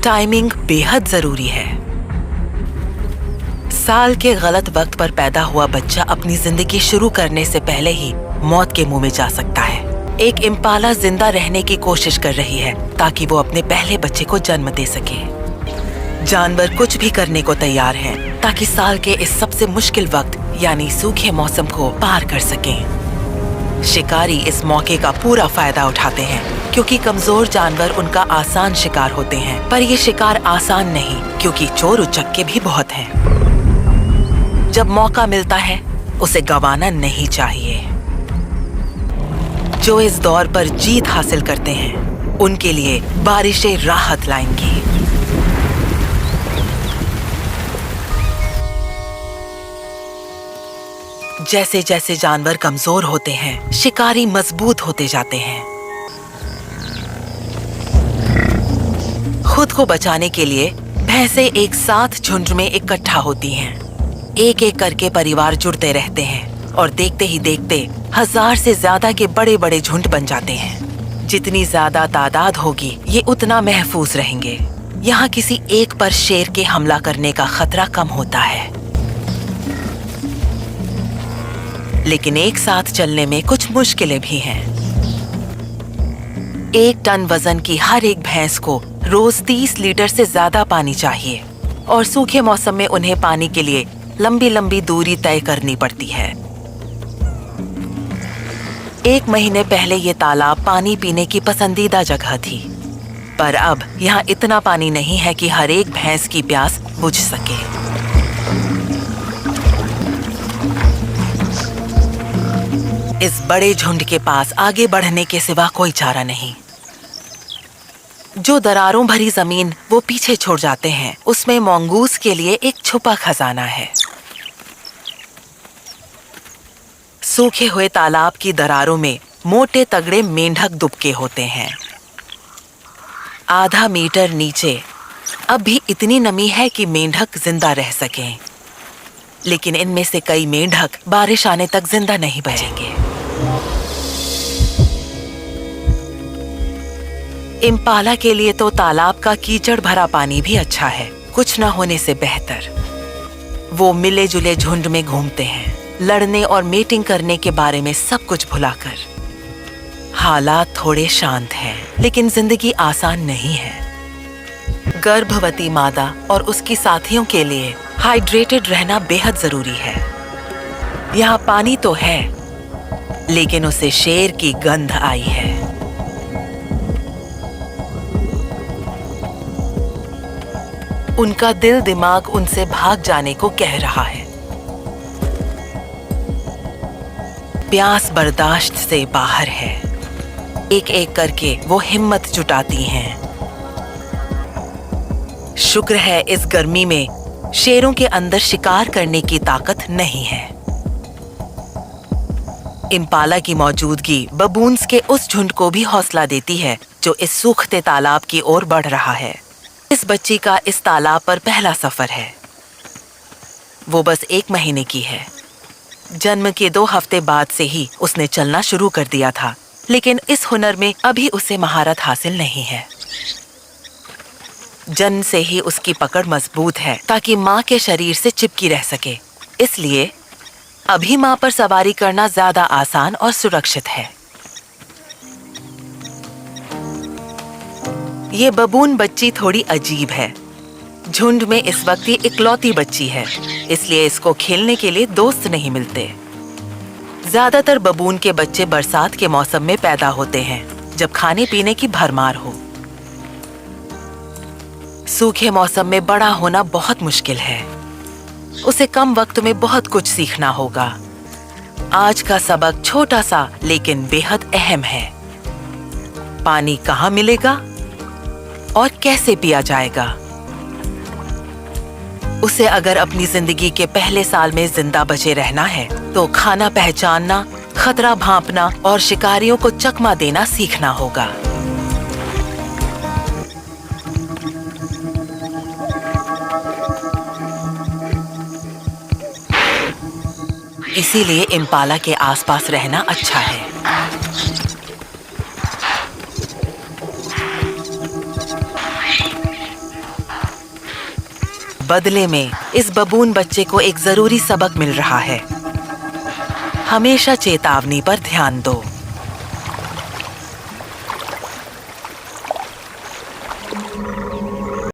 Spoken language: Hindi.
टाइमिंग बेहद जरूरी है। साल के गलत वक्त पर पैदा हुआ बच्चा अपनी जिंदगी शुरू करने से पहले ही मौत के मुंह में जा सकता है। एक इम्पाला जिंदा रहने की कोशिश कर रही है ताकि वो अपने पहले बच्चे को जन्म दे सके। जानवर कुछ भी करने को तैयार हैं ताकि साल के इस सबसे मुश्किल वक्त यानी सूखे मौसम को पार कर सकें। शिकारी इस मौके का पूरा फायदा उठाते हैं क्योंकि कमजोर जानवर उनका आसान शिकार होते हैं। पर ये शिकार आसान नहीं क्योंकि चोर उचक्के भी बहुत हैं। जब मौका मिलता है उसे गंवाना नहीं चाहिए। जो इस दौर पर जीत हासिल करते हैं उनके लिए बारिशें राहत लाएंगी। जैसे जैसे जानवर कमजोर होते हैं, शिकारी मजबूत होते जाते हैं। खुद को बचाने के लिए भैंसें एक साथ झुंड में इकट्ठा होती हैं। एक एक करके परिवार जुड़ते रहते हैं और देखते ही देखते 1000 से ज्यादा के बड़े बड़े झुंड बन जाते हैं। जितनी ज्यादा तादाद होगी ये उतना महफूज रहेंगे। यहाँ किसी एक पर शेर के हमला करने का खतरा कम होता है, लेकिन एक साथ चलने में कुछ मुश्किलें भी हैं। 1 टन वजन की हर एक भैंस को रोज 30 लीटर से ज्यादा पानी चाहिए और सूखे मौसम में उन्हें पानी के लिए लंबी लंबी दूरी तय करनी पड़ती है। 1 महीने पहले ये तालाब पानी पीने की पसंदीदा जगह थी, पर अब यहाँ इतना पानी नहीं है कि हर एक भैंस की प्यास बुझ सके। इस बड़े झुंड के पास आगे बढ़ने के सिवा कोई चारा नहीं। जो दरारों भरी जमीन वो पीछे छोड़ जाते हैं उसमें मंगूस के लिए एक छुपा खजाना है। सूखे हुए तालाब की दरारों में मोटे तगड़े मेंढक दुबके होते हैं। आधा मीटर नीचे अब भी इतनी नमी है कि मेंढक जिंदा रह सकें, लेकिन इनमें से कई मेंढक बारिश आने तक जिंदा नहीं बचेंगे। इम्पाला के लिए तो तालाब का कीचड़ भरा पानी भी अच्छा है, कुछ न होने से बेहतर। वो मिले जुले झुंड में घूमते हैं, लड़ने और मेटिंग करने के बारे में सब कुछ भुलाकर। हालात थोड़े शांत हैं, लेकिन जिंदगी आसान नहीं है। गर्भवती मादा और उसकी साथियों के लिए हाइड्रेटेड रहना बेहद जरूरी है। यहाँ पानी तो है, लेकिन उसे शेर की गंध आई है। उनका दिल दिमाग उनसे भाग जाने को कह रहा है। प्यास बर्दाश्त से बाहर है। एक एक करके वो हिम्मत जुटाती हैं। शुक्र है इस गर्मी में शेरों के अंदर शिकार करने की ताकत नहीं है। इम्पाला की मौजूदगी बबून्स के उस झुंड को भी हौसला देती है जो इस सूखते तालाब की ओर बढ़ रहा है। इस बच्ची का इस तालाब पर पहला सफर है। वो बस 1 महीने की है। जन्म के 2 हफ्ते बाद से ही उसने चलना शुरू कर दिया था, लेकिन इस हुनर में अभी उसे महारत हासिल नहीं है। जन्म से ही उसकी पकड़ मजबूत है ताकि माँ के शरीर से चिपकी रह सके। इसलिए अभी माँ पर सवारी करना ज्यादा आसान और सुरक्षित है। ये बबून बच्ची थोड़ी अजीब है। झुंड में इस वक्त ये इकलौती बच्ची है, इसलिए इसको खेलने के लिए दोस्त नहीं मिलते। ज्यादातर बबून के बच्चे बरसात के मौसम में पैदा होते हैं, जब खाने पीने की भरमार हो। सूखे मौसम में बड़ा होना बहुत मुश्किल है। उसे कम वक्त में बहुत कुछ सीखना होगा। आज का सबक छोटा सा लेकिन बेहद अहम है। पानी कहाँ मिलेगा और कैसे पिया जाएगा। उसे अगर अपनी जिंदगी के पहले साल में जिंदा बचे रहना है तो खाना पहचानना, खतरा भांपना और शिकारियों को चकमा देना सीखना होगा। इसीलिए इम्पाला के आसपास रहना अच्छा है। बदले में इस बबून बच्चे को एक जरूरी सबक मिल रहा है। हमेशा चेतावनी पर ध्यान दो।